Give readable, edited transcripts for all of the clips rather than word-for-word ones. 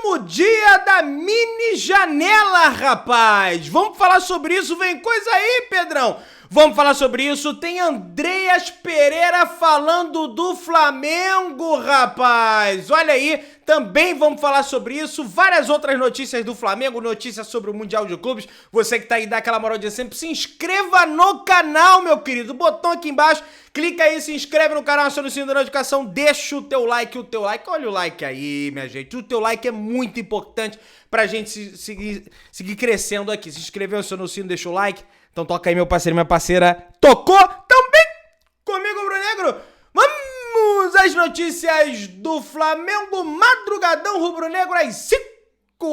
Último dia da mini janela, rapaz! Vamos falar sobre isso? Vem coisa aí, Pedrão! Vamos falar sobre isso. Tem Andreas Pereira falando do Flamengo, rapaz! Olha aí, também vamos falar sobre isso. Várias outras notícias do Flamengo, notícias sobre o Mundial de Clubes. Você que tá aí, dá aquela moral de sempre, se inscreva no canal, meu querido. Botão aqui embaixo, clica aí, se inscreve no canal, aciona o sininho da notificação, deixa o teu like, olha o like aí, minha gente. O teu like é muito importante pra gente seguir crescendo aqui. Se inscreveu, aciona o sino, deixa o like. Então toca aí, meu parceiro e minha parceira. Tocou também comigo, Bruno Negro. Vamos às notícias do Flamengo. Madrugadão rubro-negro às 5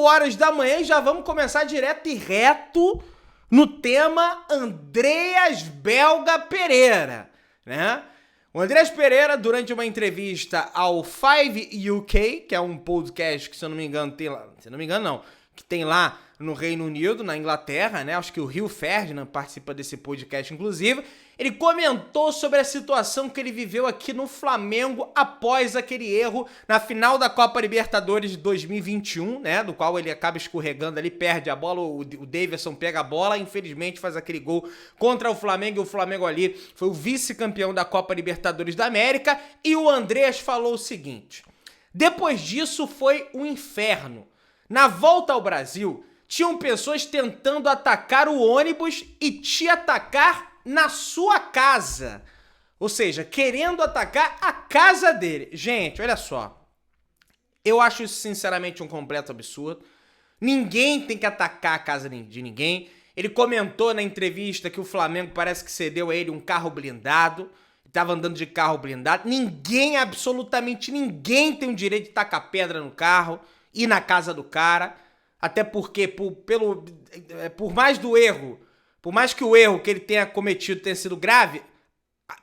horas da manhã. E já vamos começar direto e reto no tema Andreas Belga Pereira, né? O Andreas Pereira, durante uma entrevista ao 5UK, que é um podcast que, se eu não me engano, tem lá... Se eu não me engano, não. Que tem lá no Reino Unido, na Inglaterra, né? Acho que o Rio Ferdinand participa desse podcast, inclusive. Ele comentou sobre a situação que ele viveu aqui no Flamengo após aquele erro na final da Copa Libertadores de 2021, né? Do qual ele acaba escorregando ali, perde a bola, o Davidson pega a bola, infelizmente faz aquele gol contra o Flamengo, e o Flamengo ali foi o vice-campeão da Copa Libertadores da América. E o Andreas falou o seguinte: depois disso foi um inferno. Na volta ao Brasil, tinham pessoas tentando atacar o ônibus e te atacar na sua casa. Ou seja, querendo atacar a casa dele. Gente, olha só. Eu acho isso sinceramente um completo absurdo. Ninguém tem que atacar a casa de ninguém. Ele comentou na entrevista que o Flamengo parece que cedeu a ele um carro blindado. Estava andando de carro blindado. Ninguém, absolutamente ninguém, tem o direito de tacar pedra no carro e na casa do cara, até porque por mais que o erro que ele tenha cometido tenha sido grave,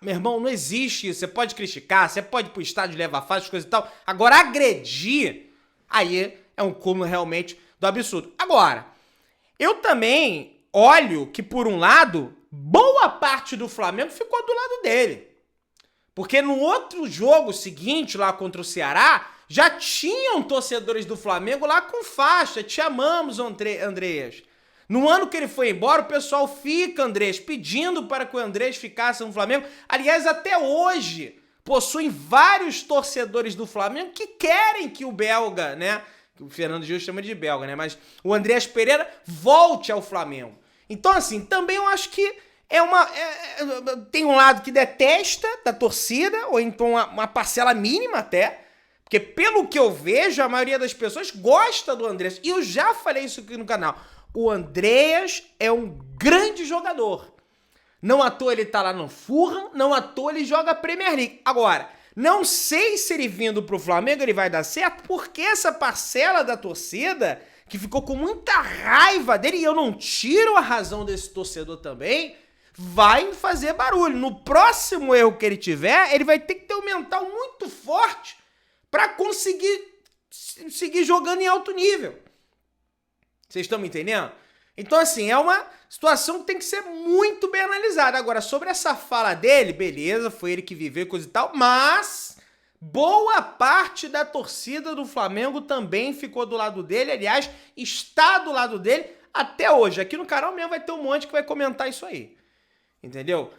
meu irmão, não existe isso. Você pode criticar, você pode ir pro estádio levar faixa, coisa e tal. Agora, agredir, aí é um cúmulo realmente do absurdo. Agora, eu também olho que, por um lado, boa parte do Flamengo ficou do lado dele. Porque no outro jogo seguinte, lá contra o Ceará, já tinham torcedores do Flamengo lá com faixa. Te amamos, Andreas. No ano que ele foi embora, o pessoal fica, Andreas, pedindo para que o Andreas ficasse no Flamengo. Aliás, até hoje, possuem vários torcedores do Flamengo que querem que o belga, né? O Fernando Gil chama de belga, né? Mas o Andreas Pereira volte ao Flamengo. Então, assim, também eu acho que tem um lado que detesta da torcida, ou então uma parcela mínima até, porque pelo que eu vejo, a maioria das pessoas gosta do Andreas. E eu já falei isso aqui no canal. O Andreas é um grande jogador. Não à toa ele tá lá no Fulham, não à toa ele joga a Premier League. Agora, não sei se ele vindo pro Flamengo ele vai dar certo, porque essa parcela da torcida que ficou com muita raiva dele, e eu não tiro a razão desse torcedor também, vai fazer barulho. No próximo erro que ele tiver, ele vai ter que ter um mental muito forte para conseguir seguir jogando em alto nível. Vocês estão me entendendo? Então, assim, é uma situação que tem que ser muito bem analisada. Agora, sobre essa fala dele, beleza, foi ele que viveu, coisa e tal, mas boa parte da torcida do Flamengo também ficou do lado dele. Aliás, está do lado dele até hoje. Aqui no canal mesmo vai ter um monte que vai comentar isso aí. Entendeu?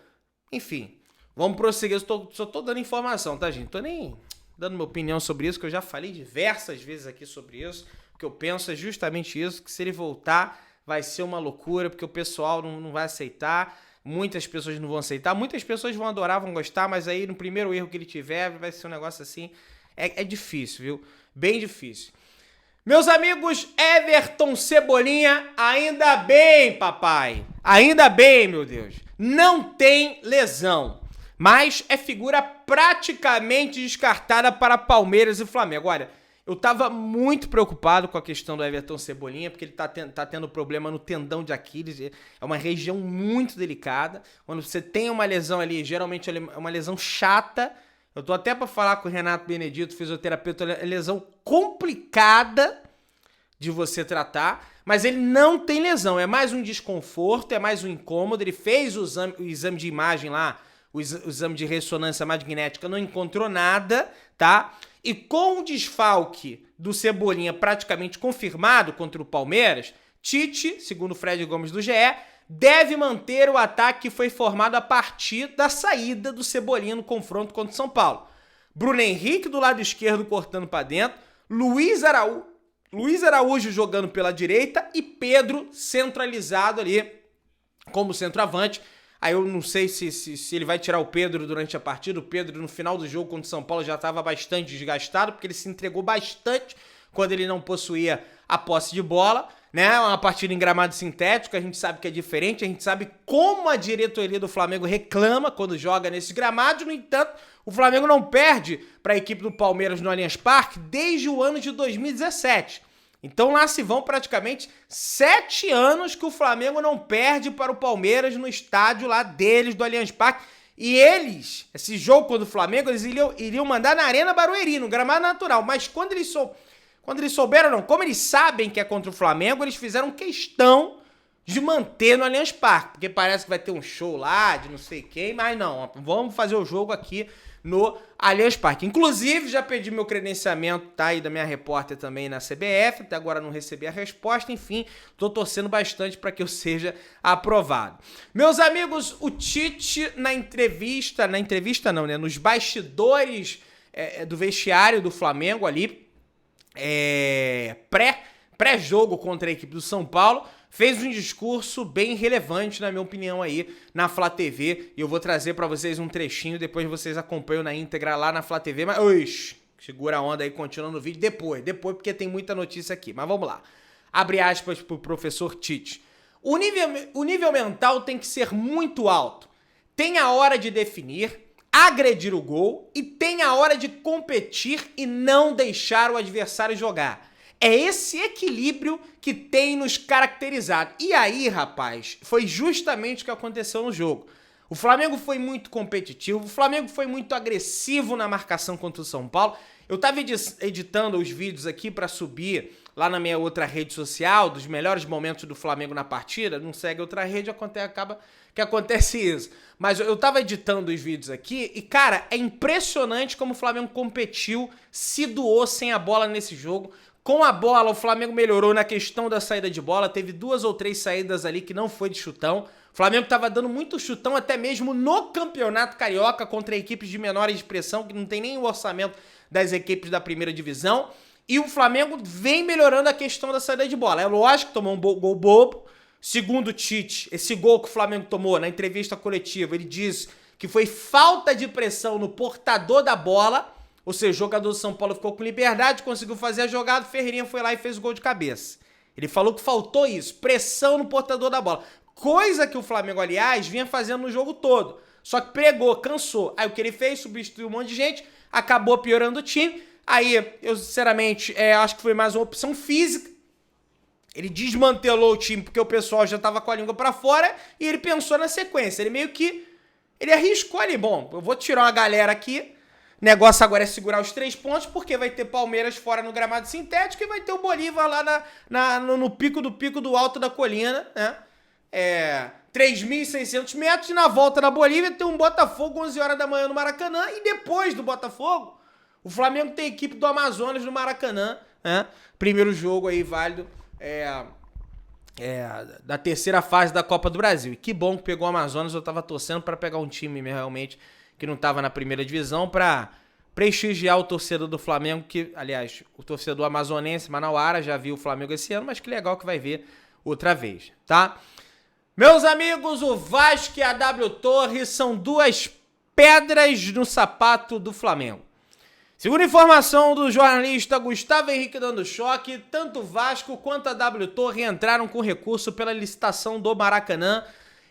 Enfim, vamos prosseguir. Eu só tô dando informação, tá, gente? Tô nem dando minha opinião sobre isso, que eu já falei diversas vezes aqui sobre isso. O que eu penso é justamente isso, que se ele voltar vai ser uma loucura, porque o pessoal não vai aceitar, muitas pessoas não vão aceitar, muitas pessoas vão adorar, vão gostar, mas aí no primeiro erro que ele tiver vai ser um negócio assim, é difícil, viu? Bem difícil. Meus amigos, Everton Cebolinha, ainda bem, papai, ainda bem, meu Deus, não tem lesão, mas é figura praticamente descartada para Palmeiras e Flamengo. Olha, eu tava muito preocupado com a questão do Everton Cebolinha, porque ele tá tendo problema no tendão de Aquiles, é uma região muito delicada. Quando você tem uma lesão ali, geralmente é uma lesão chata. Eu tô até para falar com o Renato Benedito, fisioterapeuta, é lesão complicada de você tratar, mas ele não tem lesão, é mais um desconforto, é mais um incômodo. Ele fez o exame de imagem lá, o exame de ressonância magnética, não encontrou nada, tá? E com o desfalque do Cebolinha praticamente confirmado contra o Palmeiras, Tite, segundo o Fred Gomes do GE, deve manter o ataque que foi formado a partir da saída do Cebolinha no confronto contra o São Paulo. Bruno Henrique do lado esquerdo cortando para dentro, Luiz Araújo jogando pela direita e Pedro centralizado ali como centroavante. Aí eu não sei se ele vai tirar o Pedro durante a partida. O Pedro no final do jogo contra o São Paulo já estava bastante desgastado, porque ele se entregou bastante quando ele não possuía a posse de bola, né? Uma partida em gramado sintético, a gente sabe que é diferente, a gente sabe como a diretoria do Flamengo reclama quando joga nesses gramados. No entanto, o Flamengo não perde para a equipe do Palmeiras no Allianz Parque desde o ano de 2017. Então lá se vão praticamente 7 anos que o Flamengo não perde para o Palmeiras no estádio lá deles, do Allianz Parque. E eles, esse jogo contra o Flamengo, eles iriam mandar na Arena Barueri, no gramado natural. Mas quando eles souberam, não, como eles sabem que é contra o Flamengo, eles fizeram questão de manter no Allianz Parque. Porque parece que vai ter um show lá de não sei quem, mas não, vamos fazer o jogo aqui no Allianz Parque. Inclusive, já pedi meu credenciamento, tá aí da minha repórter também na CBF, até agora não recebi a resposta, enfim, tô torcendo bastante para que eu seja aprovado. Meus amigos, o Tite nos bastidores do vestiário do Flamengo ali, pré-jogo contra a equipe do São Paulo, fez um discurso bem relevante, na minha opinião, aí na Flá TV. E eu vou trazer pra vocês um trechinho, depois vocês acompanham na íntegra lá na Flá TV. Mas, segura a onda aí, continuando o vídeo. Depois, porque tem muita notícia aqui. Mas vamos lá. Abre aspas pro professor Tite. O nível mental tem que ser muito alto. Tem a hora de definir, agredir o gol e tem a hora de competir e não deixar o adversário jogar. É esse equilíbrio que tem nos caracterizado. E aí, rapaz, foi justamente o que aconteceu no jogo. O Flamengo foi muito competitivo, o Flamengo foi muito agressivo na marcação contra o São Paulo. Eu tava editando os vídeos aqui para subir lá na minha outra rede social, dos melhores momentos do Flamengo na partida. Não segue outra rede, acaba que acontece isso. Mas eu tava editando os vídeos aqui e, cara, é impressionante como o Flamengo competiu, se doou sem a bola nesse jogo. Com a bola, o Flamengo melhorou na questão da saída de bola, teve 2 ou 3 saídas ali que não foi de chutão. O Flamengo estava dando muito chutão até mesmo no Campeonato Carioca contra equipes de menor expressão, que não tem nem o orçamento das equipes da primeira divisão. E o Flamengo vem melhorando a questão da saída de bola. É lógico que tomou um gol bobo. Segundo o Tite, esse gol que o Flamengo tomou na entrevista coletiva, ele diz que foi falta de pressão no portador da bola. Ou seja, o jogador do São Paulo ficou com liberdade, conseguiu fazer a jogada, o Ferreirinha foi lá e fez o gol de cabeça. Ele falou que faltou isso, pressão no portador da bola. Coisa que o Flamengo, aliás, vinha fazendo no jogo todo. Só que pregou, cansou. Aí o que ele fez? Substituiu um monte de gente, acabou piorando o time. Aí, eu sinceramente, acho que foi mais uma opção física. Ele desmantelou o time porque o pessoal já tava com a língua pra fora e ele pensou na sequência. Ele arriscou ali, bom, eu vou tirar uma galera aqui. Negócio agora é segurar os 3 pontos, porque vai ter Palmeiras fora no gramado sintético e vai ter o Bolívar lá no pico do alto da colina, né? 3.600 metros e na volta na Bolívia tem um Botafogo 11 horas da manhã no Maracanã e depois do Botafogo, o Flamengo tem a equipe do Amazonas no Maracanã, né? Primeiro jogo aí válido da terceira fase da Copa do Brasil. E que bom que pegou o Amazonas, eu tava torcendo para pegar um time realmente que não estava na primeira divisão, para prestigiar o torcedor do Flamengo, que, aliás, o torcedor amazonense, Manauara, já viu o Flamengo esse ano, mas que legal que vai ver outra vez, tá? Meus amigos, o Vasco e a W Torre são 2 pedras no sapato do Flamengo. Segundo informação do jornalista Gustavo Henrique Dando Choque, tanto o Vasco quanto a W Torre entraram com recurso pela licitação do Maracanã.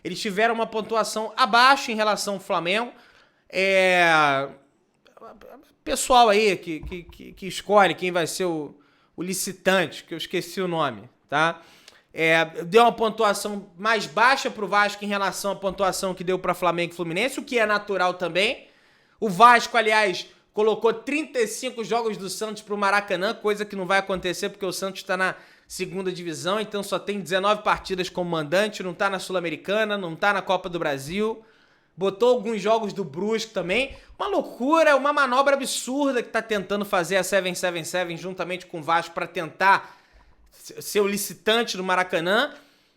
Eles tiveram uma pontuação abaixo em relação ao Flamengo. Pessoal aí que escolhe quem vai ser o licitante, que eu esqueci o nome, tá? Deu uma pontuação mais baixa pro Vasco em relação à pontuação que deu para Flamengo e Fluminense, o que é natural também. O Vasco, aliás, colocou 35 jogos do Santos pro Maracanã, coisa que não vai acontecer porque o Santos está na segunda divisão, então só tem 19 partidas como mandante, não tá na Sul-Americana, não tá na Copa do Brasil. botou alguns jogos do Brusque também. Uma loucura, uma manobra absurda que tá tentando fazer a 777 juntamente com o Vasco para tentar ser o licitante do Maracanã.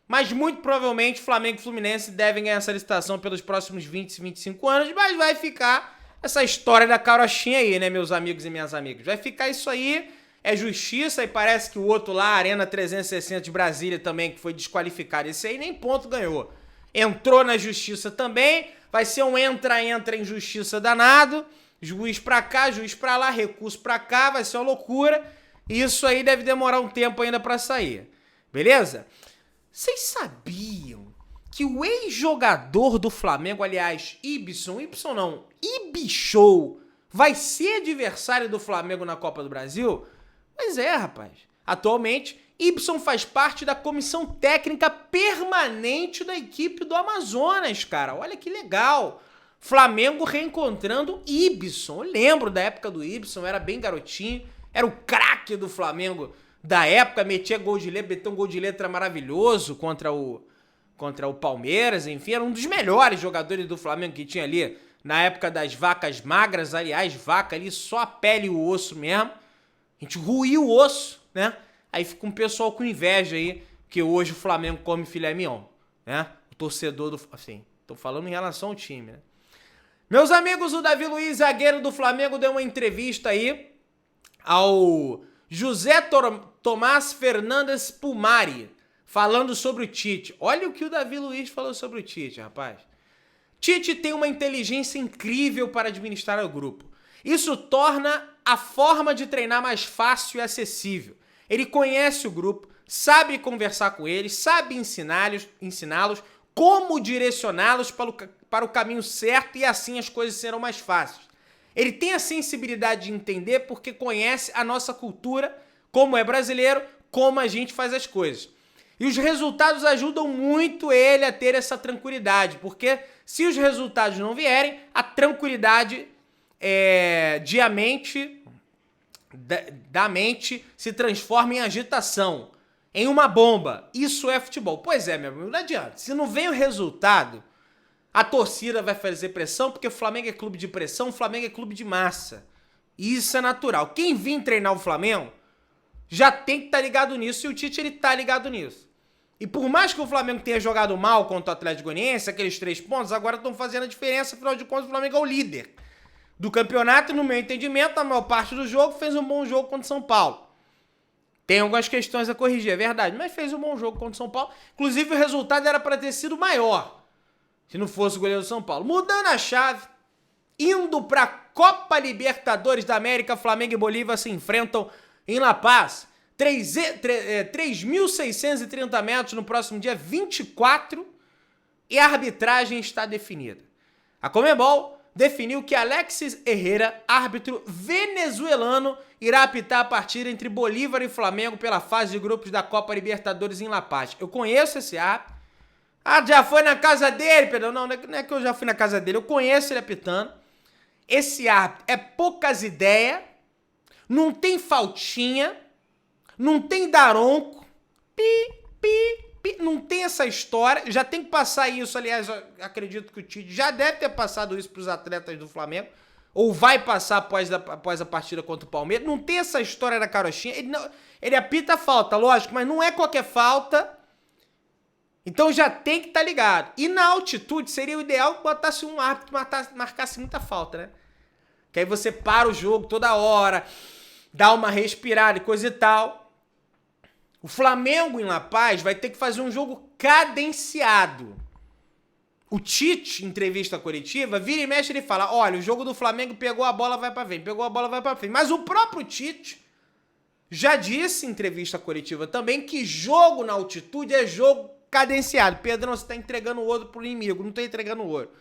Mas muito provavelmente Flamengo e Fluminense devem ganhar essa licitação pelos próximos 20, 25 anos, mas vai ficar essa história da carochinha aí, né, meus amigos e minhas amigas? Vai ficar isso aí, é justiça, e parece que o outro lá, Arena 360 de Brasília também, que foi desqualificado, esse aí nem ponto ganhou. Entrou na justiça também, vai ser um entra em justiça danado, juiz pra cá, juiz pra lá, recurso pra cá, vai ser uma loucura, e isso aí deve demorar um tempo ainda pra sair, beleza? Vocês sabiam que o ex-jogador do Flamengo, aliás, Ibson não, Ibishow, vai ser adversário do Flamengo na Copa do Brasil? Pois é, rapaz. Atualmente, Ibson faz parte da comissão técnica permanente da equipe do Amazonas, cara. Olha que legal. Flamengo reencontrando Ibson. Eu lembro da época do Ibson, era bem garotinho, era o craque do Flamengo da época, metia gol de letra, meteu um gol de letra maravilhoso contra o Palmeiras, enfim, era um dos melhores jogadores do Flamengo que tinha ali na época das vacas magras, aliás, vaca ali, só a pele e o osso mesmo, a gente ruía o osso, né? Aí fica um pessoal com inveja aí, que hoje o Flamengo come filé mignon, né? O torcedor do... assim, tô falando em relação ao time, né? Meus amigos, o Davi Luiz, zagueiro do Flamengo, deu uma entrevista aí ao José Tomás Fernandes Pumari, falando sobre o Tite. Olha o que o Davi Luiz falou sobre o Tite, rapaz. Tite tem uma inteligência incrível para administrar o grupo. Isso torna a forma de treinar mais fácil e acessível. Ele conhece o grupo, sabe conversar com eles, sabe ensiná-los, como direcioná-los para o caminho certo, e assim as coisas serão mais fáceis. Ele tem a sensibilidade de entender porque conhece a nossa cultura, como é brasileiro, como a gente faz as coisas. E os resultados ajudam muito ele a ter essa tranquilidade, porque se os resultados não vierem, a tranquilidade da mente se transforma em agitação, em uma bomba. Isso é futebol. Pois é, meu amigo, não adianta. Se não vem o resultado, a torcida vai fazer pressão, porque o Flamengo é clube de pressão, o Flamengo é clube de massa. E isso é natural. Quem vir treinar o Flamengo já tem que estar ligado nisso, e o Tite, ele tá ligado nisso. E por mais que o Flamengo tenha jogado mal contra o Atlético Goianiense, aqueles 3 pontos, agora estão fazendo a diferença, afinal de contas o Flamengo é o líder do campeonato, e no meu entendimento, a maior parte do jogo fez um bom jogo contra o São Paulo. Tem algumas questões a corrigir, é verdade, mas fez um bom jogo contra o São Paulo. Inclusive o resultado era para ter sido maior, se não fosse o goleiro do São Paulo. Mudando a chave, indo para a Copa Libertadores da América, Flamengo e Bolívia se enfrentam em La Paz. 3.630 metros no próximo dia 24, e a arbitragem está definida. A Conmebol definiu que Alexis Herrera, árbitro venezuelano, irá apitar a partida entre Bolívar e Flamengo pela fase de grupos da Copa Libertadores em La Paz. Eu conheço esse árbitro. Já foi na casa dele, perdão. Não é que eu já fui na casa dele. Eu conheço ele apitando. Esse árbitro é poucas ideias, não tem faltinha, não tem daronco, não tem essa história, já tem que passar isso, aliás, eu acredito que o Tite já deve ter passado isso para os atletas do Flamengo, ou vai passar após a partida contra o Palmeiras. Não tem essa história da carochinha, ele apita falta, lógico, mas não é qualquer falta, então já tem que estar ligado. E na altitude seria o ideal que botasse um árbitro que marcasse muita falta, né? Que aí você para o jogo toda hora, dá uma respirada e coisa e tal. O Flamengo em La Paz vai ter que fazer um jogo cadenciado. O Tite, em entrevista coletiva, vira e mexe, ele fala: olha, o jogo do Flamengo pegou a bola, vai pra frente, pegou a bola, vai pra frente. Mas o próprio Tite já disse em entrevista coletiva também que jogo na altitude é jogo cadenciado. Pedrão, você tá entregando o ouro pro inimigo, não tô entregando o ouro.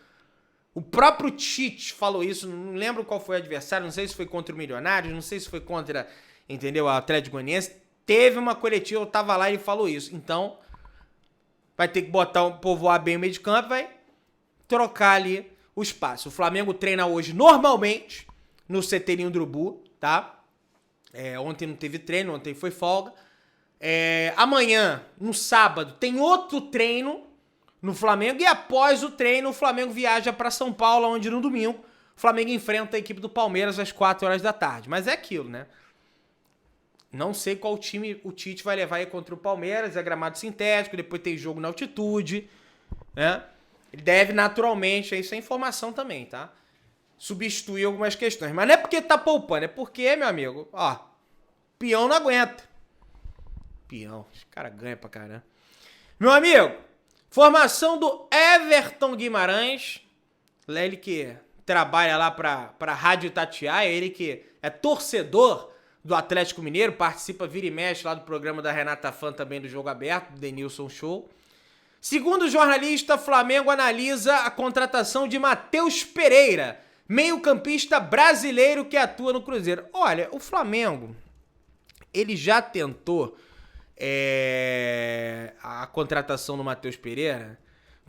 O próprio Tite falou isso, não lembro qual foi o adversário, não sei se foi contra o Milionários, não sei se foi contra, entendeu, o Atlético Goianiense. Teve uma coletiva, eu tava lá e ele falou isso. Então, vai ter que povoar bem o meio de campo, vai trocar ali o espaço. O Flamengo treina hoje normalmente no CT do Urubu, tá? Ontem não teve treino, ontem foi folga. Amanhã, no sábado, tem outro treino no Flamengo e após o treino o Flamengo viaja para São Paulo, onde no domingo o Flamengo enfrenta a equipe do Palmeiras às 4 horas da tarde. Mas é aquilo, né? Não sei qual time o Tite vai levar aí contra o Palmeiras, é gramado sintético, depois tem jogo na altitude, né? Ele deve naturalmente, isso é informação também, tá? Substituir algumas questões. Mas não é porque tá poupando, é porque, meu amigo, ó, peão não aguenta. Peão, esse cara ganha pra caramba. Meu amigo, formação do Everton Guimarães, ele que trabalha lá pra Rádio Itatiaia, ele que é torcedor do Atlético Mineiro, participa, vira e mexe lá do programa da Renata Fã também do Jogo Aberto, do Denilson Show. Segundo o jornalista, Flamengo analisa a contratação de Matheus Pereira, meio-campista brasileiro que atua no Cruzeiro. Olha, o Flamengo, ele já tentou a contratação do Matheus Pereira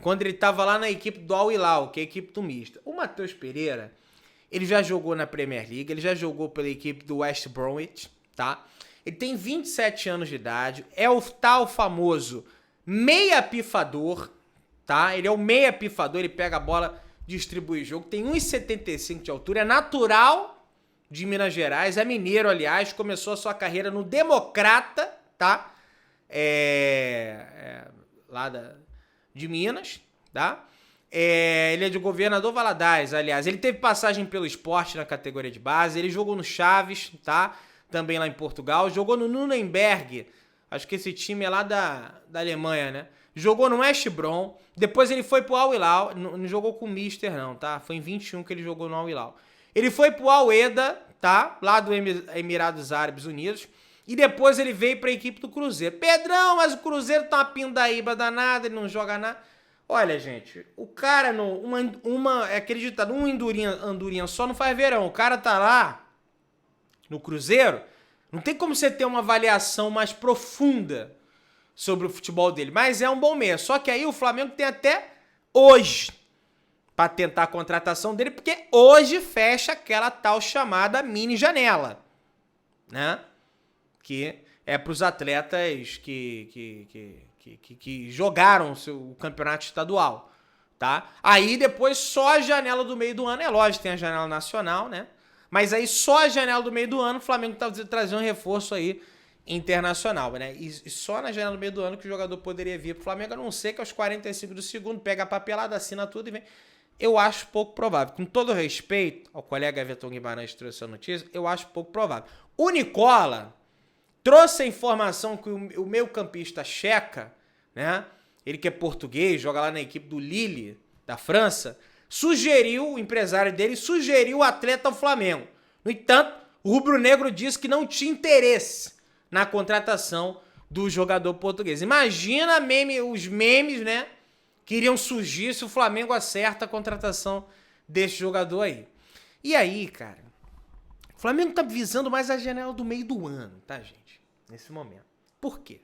quando ele estava lá na equipe do Al Hilal, que é a equipe do Mister. O Matheus Pereira, ele já jogou na Premier League, ele já jogou pela equipe do West Bromwich, tá? Ele tem 27 anos de idade, é o tal famoso meia pifador, tá? Ele é o meia pifador, ele pega a bola, distribui o jogo, tem 1,75 de altura, é natural de Minas Gerais, é mineiro, aliás, começou a sua carreira no Democrata, tá? Lá de Minas, tá? Ele é de Governador Valadares, aliás. Ele teve passagem pelo Sport na categoria de base. Ele jogou no Chaves, tá? Também lá em Portugal. Jogou no Nuremberg. Acho que esse time é lá da Alemanha, né? Jogou no West Brom. Depois ele foi pro Al Hilal. Não jogou com o Mister, não, tá? Foi em 21 que ele jogou no Al Hilal. Ele foi pro Al Eda, tá? Lá do Emirados Árabes Unidos. E depois ele veio pra equipe do Cruzeiro. Pedrão, mas o Cruzeiro tá uma pindaíba danada. Ele não joga nada. Olha, gente, o cara, é aquele ditado, andorinha só não faz verão. O cara tá lá, no Cruzeiro, não tem como você ter uma avaliação mais profunda sobre o futebol dele. Mas é um bom meia. Só que aí o Flamengo tem até hoje pra tentar a contratação dele, porque hoje fecha aquela tal chamada mini janela, né? Que é pros atletas que jogaram o campeonato estadual, tá? Aí depois só a janela do meio do ano, é lógico, tem a janela nacional, né? Mas aí só a janela do meio do ano, o Flamengo tá trazendo um reforço aí internacional, né? E só na janela do meio do ano que o jogador poderia vir pro Flamengo, a não ser que aos 45 do segundo pega a papelada, assina tudo e vem. Eu acho pouco provável. Com todo respeito ao colega Everton Guimarães que trouxe a notícia, eu acho pouco provável. O Nicola trouxe a informação que o meio-campista Checa, né? Ele que é português, joga lá na equipe do Lille, da França, o empresário dele sugeriu o atleta ao Flamengo. No entanto, o rubro-negro disse que não tinha interesse na contratação do jogador português. Imagina os memes, né? Que iriam surgir se o Flamengo acerta a contratação desse jogador aí. E aí, cara, o Flamengo tá visando mais a janela do meio do ano, tá, gente? Nesse momento. Por quê?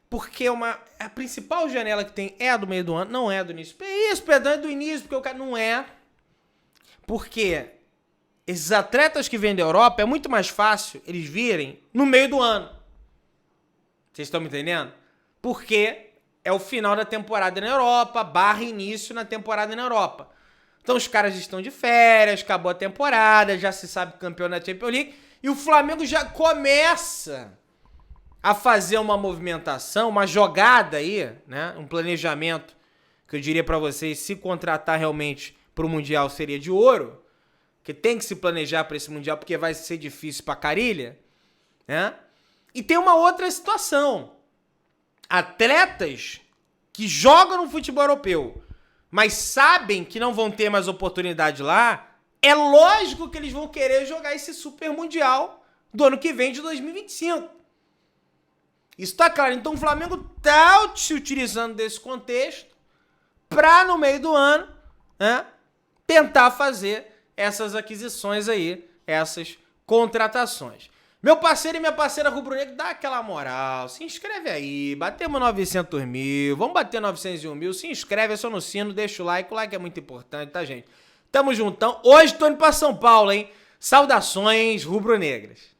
Porque a principal janela que tem é a do meio do ano, não é a do início. É isso, Pedro, é do início, porque o cara não é. Porque esses atletas que vêm da Europa, é muito mais fácil eles virem no meio do ano. Vocês estão me entendendo? Porque é o final da temporada na Europa, / início na temporada na Europa. Então os caras estão de férias, acabou a temporada, já se sabe campeão da Champions League, e o Flamengo já começa a fazer uma movimentação, uma jogada aí, né? Um planejamento que eu diria pra vocês, se contratar realmente pro Mundial seria de ouro, que tem que se planejar para esse Mundial porque vai ser difícil pra carilha, né? E tem uma outra situação. Atletas que jogam no futebol europeu, mas sabem que não vão ter mais oportunidade lá, é lógico que eles vão querer jogar esse Super Mundial do ano que vem, de 2025. Isso tá claro. Então o Flamengo tá se utilizando desse contexto pra, no meio do ano, né, tentar fazer essas aquisições aí, essas contratações. Meu parceiro e minha parceira rubro-negro, dá aquela moral, se inscreve aí, batemos 900 mil, vamos bater 901 mil, se inscreve, é só no sino, deixa o like é muito importante, tá, gente? Tamo juntão, hoje tô indo pra São Paulo, hein? Saudações rubro-negras.